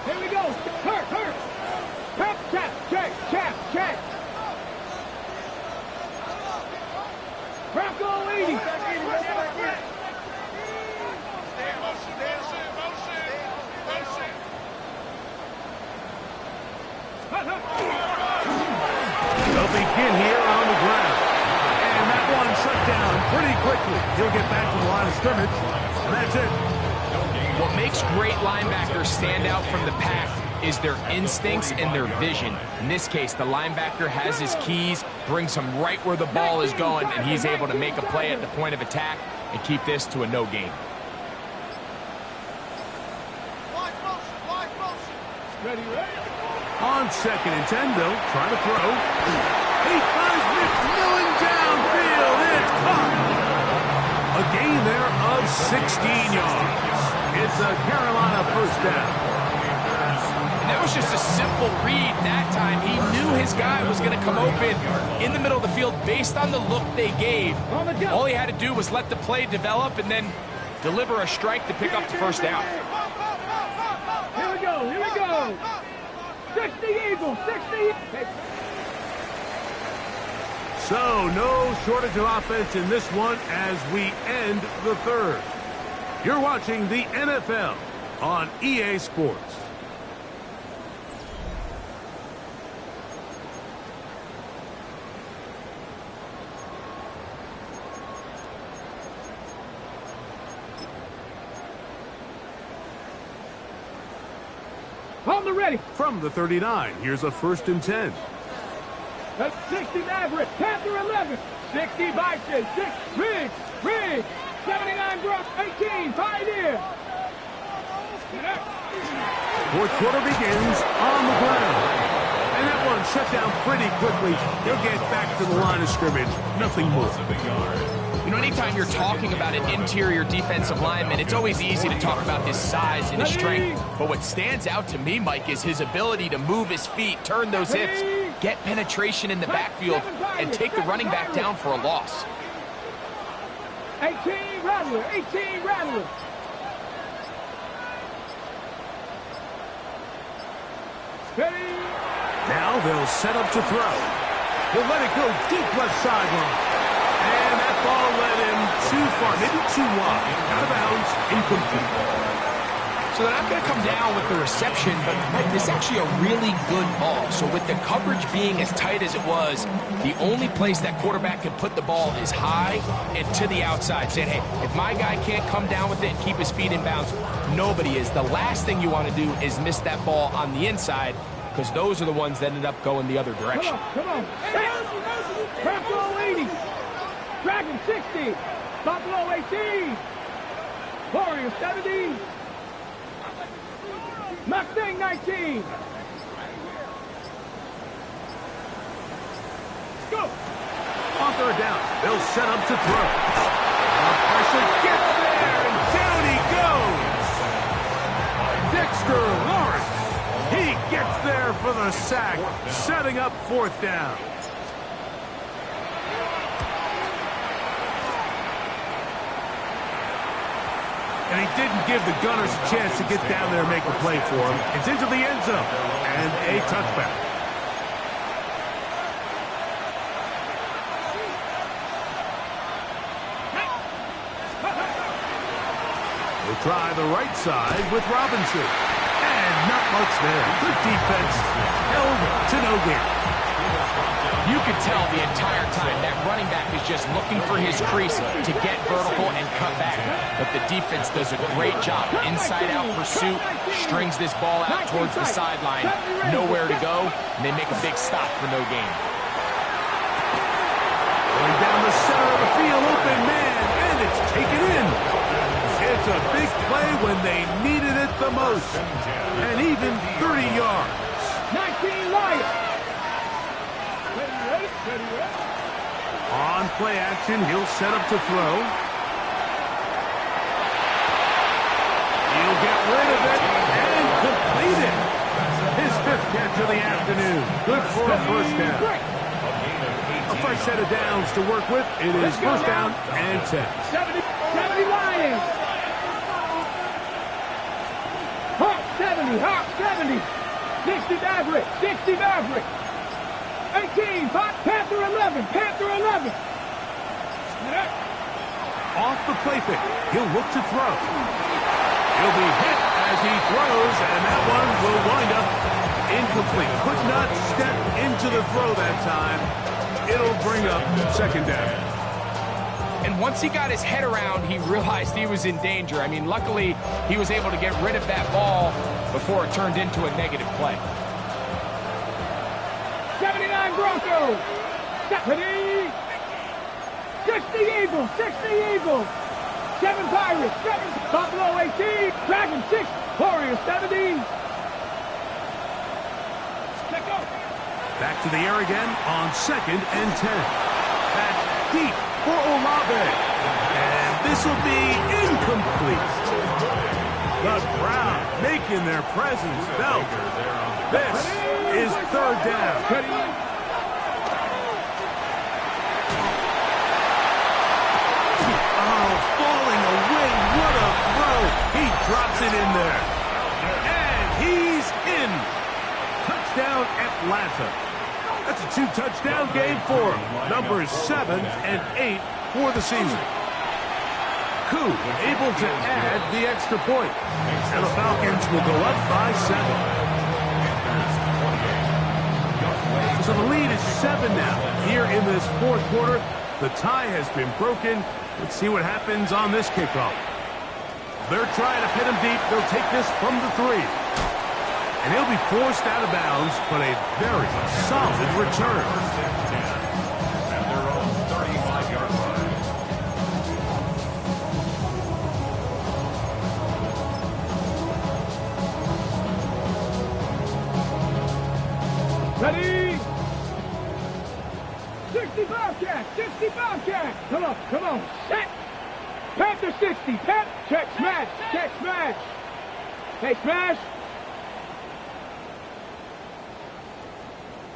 C: Here we go. Hurt, hurt. Tap, tap, check, check, check. Bronco 80.
A: They'll begin here on the ground. And that one shut down pretty quickly. He'll get back to the line of scrimmage. And that's it.
D: What makes great linebackers stand out from the pack is their instincts and their vision. In this case, the linebacker has his keys, brings him right where the ball is going, and he's able to make a play at the point of attack and keep this to a no gain.
C: Ready, ready.
A: On 2nd and 10, Bill, trying to throw. He finds McMillan downfield. It's caught. A gain there of 16 yards. It's a Carolina first down.
D: And that was just a simple read that time. He knew his guy was going to come open in the middle of the field based on the look they gave. All he had to do was let the play develop and then deliver a strike to pick up the first down.
C: Here we go, here we go. 60 Eagles, 60.
A: So no shortage of offense in this one as we end the third. You're watching the NFL on EA Sports.
C: On the ready.
A: From the 39, here's a 1st and 10.
C: That's 60 Maverick, Panther 11, 60 Bison, 6 Riggs, Riggs, 79 Brock, 18 Pioneer.
A: Fourth quarter begins on the ground. And that one shut down pretty quickly. He'll get back to the line of scrimmage. Nothing more.
D: You know, anytime you're talking about an interior defensive lineman, it's always easy to talk about his size and his strength. But what stands out to me, Mike, is his ability to move his feet, turn those hips, get penetration in the backfield, and take the running back down for a loss.
C: 18 Rattler, 18 Rattler. Ready.
A: Now they'll set up to throw. He'll let it go deep left sideline. And that ball led him too far, maybe too wide. Out of bounds, incomplete.
D: So they're not going to come down with the reception, but Mike, this is actually a really good ball. So with the coverage being as tight as it was, the only place that quarterback can put the ball is high and to the outside, saying, hey, if my guy can't come down with it and keep his feet in bounds, nobody is. The last thing you want to do is miss that ball on the inside, because those are the ones that ended up going the other direction.
C: Come on. Buffalo 80. Dragon 60. Buffalo 18. Warrior 70. Mustang 19. Go.
A: On 3rd down, they'll set up to throw. Pressure gets there, and down he goes. Dexter Lawrence. He gets there for the sack, setting up 4th down. And he didn't give the Gunners a chance to get down there and make a play for him. It's into the end zone. And a touchback. We'll try the right side with Robinson. And not much there. Good defense. Held to no gain.
D: You could tell the entire time that running back is just looking for his crease to get vertical and cut back. But the defense does a great job. Inside-out pursuit, strings this ball out towards the sideline. Nowhere to go, and they make a big stop for no gain.
A: Going down the center of the field, open man, and it's taken in. It's a big play when they needed it the most. And even 30 yards.
C: 19 Lions. Ready.
A: On play action, he'll set up to throw. He'll get rid of it and complete it. His 5th catch of the afternoon. Good for a first down. A fresh set of downs to work with. It is first down and 10.
C: 70 Lions. Hawk 70. 60 Maverick. 18, Panther 11.
A: Off the play fake. He'll look to throw. He'll be hit as he throws, and that one will wind up incomplete. Could not step into the throw that time. It'll bring up second down.
D: And once he got his head around, he realized he was in danger. I mean, luckily, he was able to get rid of that ball before it turned into a negative play.
C: 79 Broncos. 70. 60 Eagles. 7 Pirates. 7 Buffalo 18. Dragon 6. Warriors 70. Let's go.
A: Back to the air again on 2nd and 10. Back deep for Olave. And this will be incomplete. The crowd making their presence felt. This is 3rd down. Oh, falling away. What a throw. He drops it in there. And he's in. Touchdown, Atlanta. That's a 2-touchdown game for him. Numbers 7 and 8 for the season. Koo able to add the extra point. And the Falcons will go up by 7. So the lead is 7 now. Here in this 4th quarter, the tie has been broken. Let's see what happens on this kickoff. They're trying to pin him deep. They'll take this from the 3. And he'll be forced out of bounds, but a very solid return.
B: At their own 35-yard line.
C: Ready? 60 Bobcat. Come on. Set. Panther 60. Check smash. Hey, smash.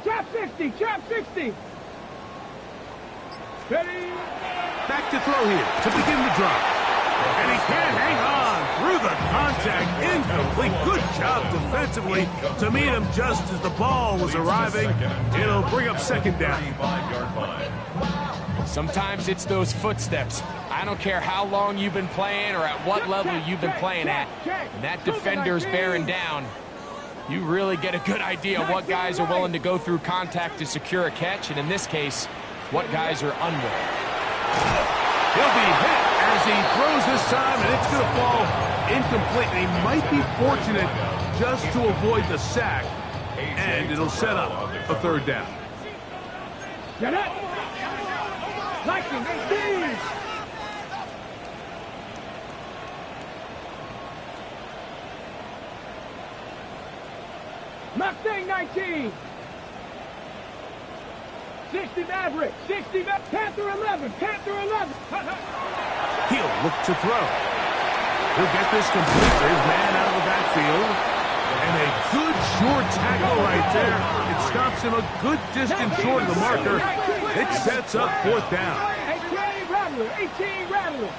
C: Chop 60. Ready?
A: Back to throw here to begin the drive. And he can't hang on through the contact. Incomplete. Good job defensively to meet him just as the ball was arriving. It'll bring up second down.
B: 35-yard line.
D: Sometimes it's those footsteps. I don't care how long you've been playing or at what level you've been playing at. And that defender's bearing down. You really get a good idea of what guys are willing to go through contact to secure a catch, and in this case, what guys are unwilling.
A: He'll be hit as he throws this time, and it's going to fall incomplete. He might be fortunate just to avoid the sack, and it'll set up a third down.
C: Get it. Lightning 18. Mustang 19. 60 Maverick. Panther 11.
A: He'll look to throw. He'll get this complete. His man out of the backfield. And a good short tackle right there. It stops him a good distance short of the marker. It sets up fourth down.
C: 18 Rattler.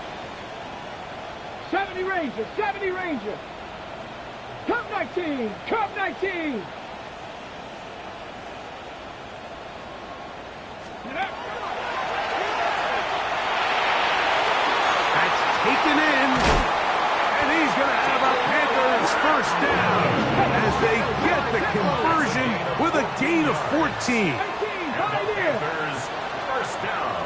C: 7 70 Ranger, 70 Ranger. Cup 19, Cup 19.
A: That's taken in. And he's going to have a Panthers first down as they get the conversion with a gain of 14.
C: 18, Pioneer.
B: Panthers first down.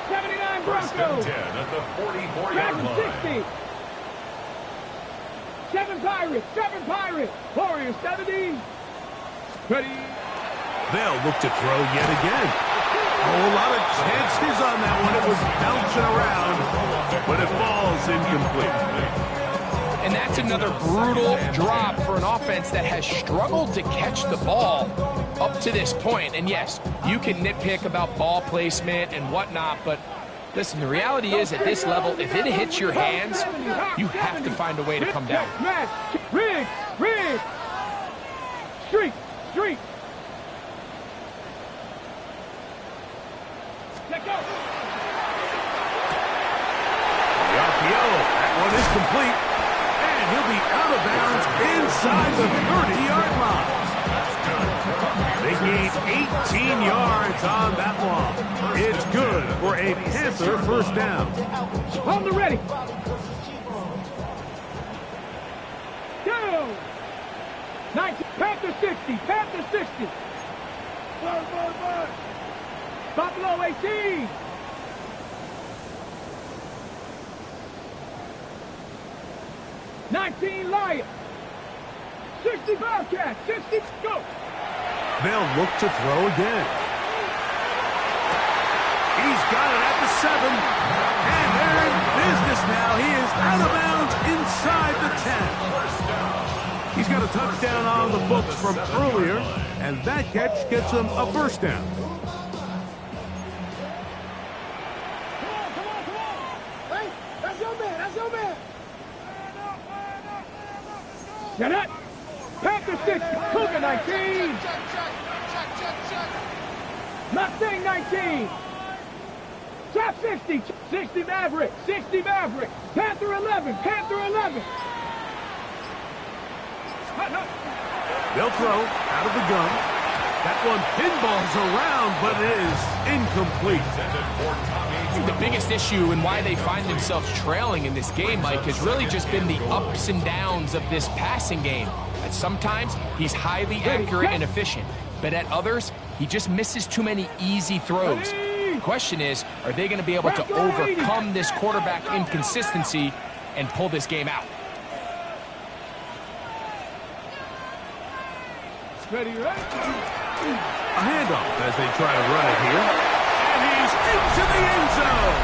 C: 79
B: First and
C: Broncos.
B: 10 at the 44-yard
C: Dragon
B: line.
C: 60. 7 Pirates, 7 Pirates. Warriors 70. Ready.
A: They'll look to throw yet again. Oh, a lot of chances on that one. It was bouncing around, but it falls incomplete.
D: And that's another brutal drop for an offense that has struggled to catch the ball up to this point. And yes, you can nitpick about ball placement and whatnot, but listen, the reality is at this level, if it hits your hands, you have to find a way to come down.
C: Match. Rig. Street. Let go.
A: The RPO, that one is complete. And he'll be out of bounds inside the 30-yard line. They gained 18 yards on that one. It's good for a Panther first down.
C: On the ready. Go. 19. Panther 60. Panther 60. Buffalo 18. 19 Lions. 60 Bearcats. 60. Go.
A: They'll look to throw again. He's got it at the 7. And they're in business now. He is out of bounds inside the 10. He's got a touchdown on the books from earlier, and that catch gets him a first down.
C: Come on. Hey, that's your man. Get it. Panther 60. Cougar 19. Mustang 19. Trap 60. 60 Maverick. Panther 11.
A: They'll throw out of the gun. That one pinballs around, but it is incomplete.
D: I think the biggest issue and why they find themselves trailing in this game, Mike, has really just been the ups and downs of this passing game. At sometimes, he's highly accurate and efficient, but at others, he just misses too many easy throws. The question is, are they going to be able to overcome this quarterback inconsistency and pull this game out?
C: Ready.
A: A handoff as they try to run it here. And he's into the end zone.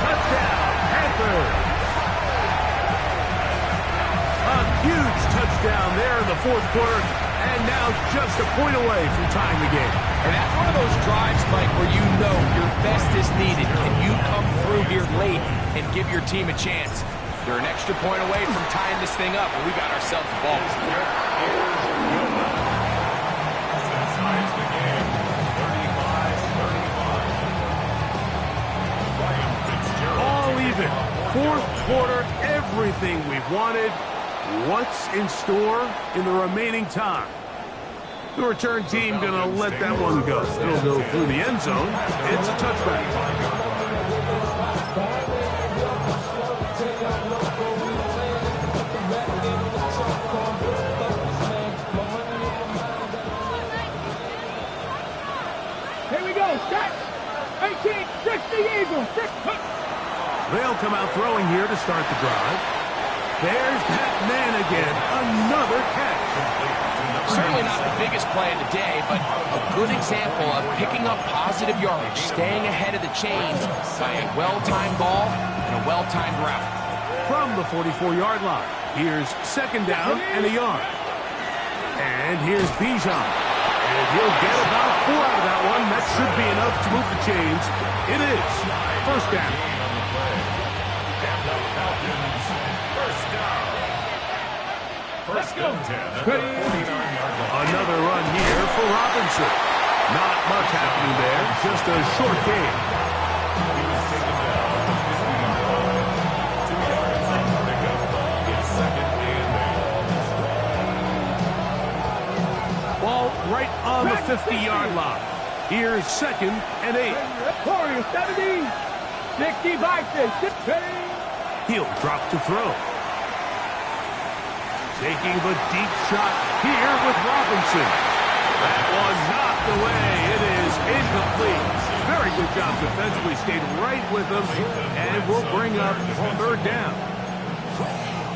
A: Touchdown, Panthers. A huge touchdown there in the fourth quarter. And now just a point away from tying the game.
D: And that's one of those drives, Mike, where you know your best is needed. Can you come through here late and give your team a chance? They're an extra point away from tying this thing up, and we got ourselves a ball.
B: Ties the game, 35-35.
A: All even. Fourth quarter, everything we've wanted. What's in store in the remaining time? The return team going to let that one go. It'll go through the end zone. It's a touchback.
C: Here we go. Set. 18. 60 Eagles.
A: They'll come out throwing here to start the drive. There's that man again. Another catch.
D: Certainly not the biggest play of the day, but a good example of picking up positive yardage, staying ahead of the chains by a well-timed ball and a well-timed route.
A: From the 44-yard line, here's second down and a yard. And here's Bijan. And he'll get about 4 out of that one. That should be enough to move the chains. It is first down.
B: First and 10 at the 49-yard line.
A: Another run here for Robinson. Not much happening there, just a short game.
B: He was taken down at the 50-yard line. 2 yards on
A: 50-yard line. Here's 2nd and 8.
C: Warriors 70. 65.
A: He'll drop to throw. Taking the deep shot here with Robinson. That one knocked away. It is incomplete. Very good job defensively. Stayed right with them, and will bring up 3rd down.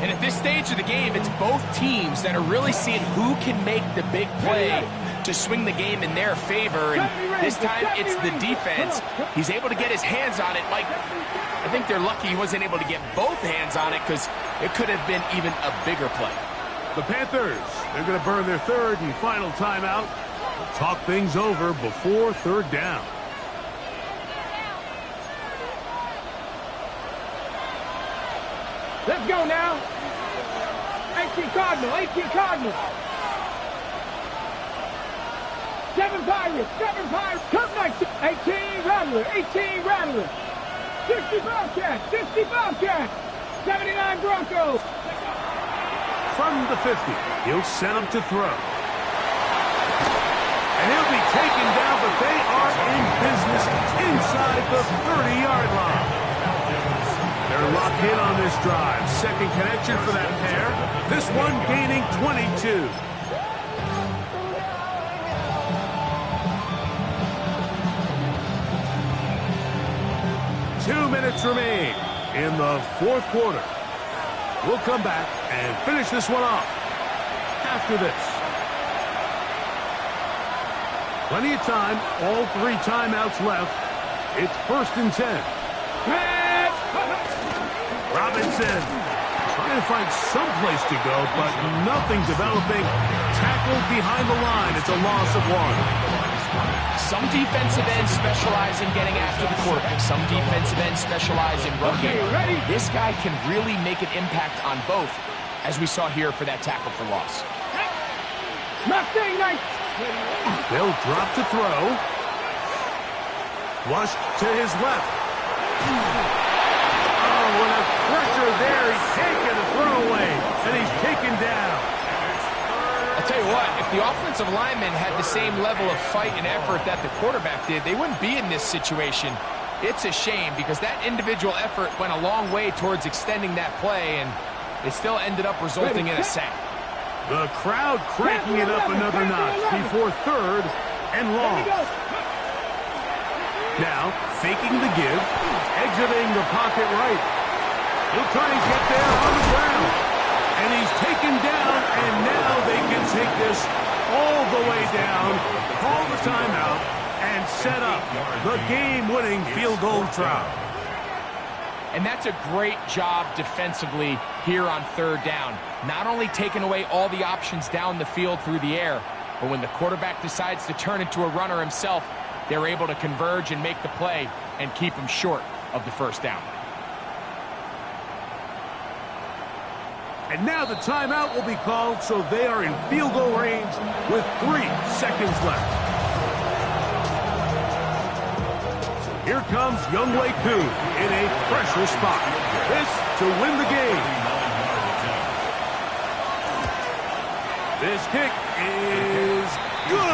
D: And at this stage of the game, it's both teams that are really seeing who can make the big play to swing the game in their favor. And this time, it's the defense. He's able to get his hands on it. Mike, I think they're lucky he wasn't able to get both hands on it because it could have been even a bigger play.
A: The Panthers, they're going to burn their 3rd and final timeout. Talk things over before 3rd down.
C: Let's go now. 18 Cardinal, 18 Cardinal. 7 Pirates, 7 Pirates. Come next. 18 Rattler, 18 Rattler. 60 Bobcats, 60 Bobcats. 79 Broncos.
A: From the 50, he'll send him to throw. And he'll be taken down, but they are in business inside the 30-yard line. They're locked in on this drive. 2nd connection for that pair. This one gaining 22. Two minutes remain in the 4th quarter. We'll come back and finish this one off after this. Plenty of time. All 3 timeouts left. It's 1st and 10. Robinson trying to find some place to go, but nothing developing. Tackled behind the line. It's a loss of 1.
D: Some defensive ends specialize in getting after the quarterback. Some defensive ends specialize in run game. This guy can really make an impact on both, as we saw here for that tackle for loss.
A: They'll drop to throw. Flush to his left. Oh, what a pressure there. He can't get a throw away, and he's taken down.
D: I'll tell you what, if the offensive lineman had the same level of fight and effort that the quarterback did, they wouldn't be in this situation. It's a shame because that individual effort went a long way towards extending that play, and it still ended up resulting in a sack.
A: The crowd cranking it up another notch before 3rd and long. Now, faking the give, exiting the pocket right. He'll try and get there on the ground. And he's taken down, and now they can take this all the way down, call the timeout, and set up the game-winning field goal try.
D: And that's a great job defensively here on 3rd down. Not only taking away all the options down the field through the air, but when the quarterback decides to turn into a runner himself, they're able to converge and make the play and keep him short of the 1st down.
A: And now the timeout will be called, so they are in field goal range with 3 seconds left. So here comes Younghoe Koo in a pressure spot. This to win the game. This kick is good.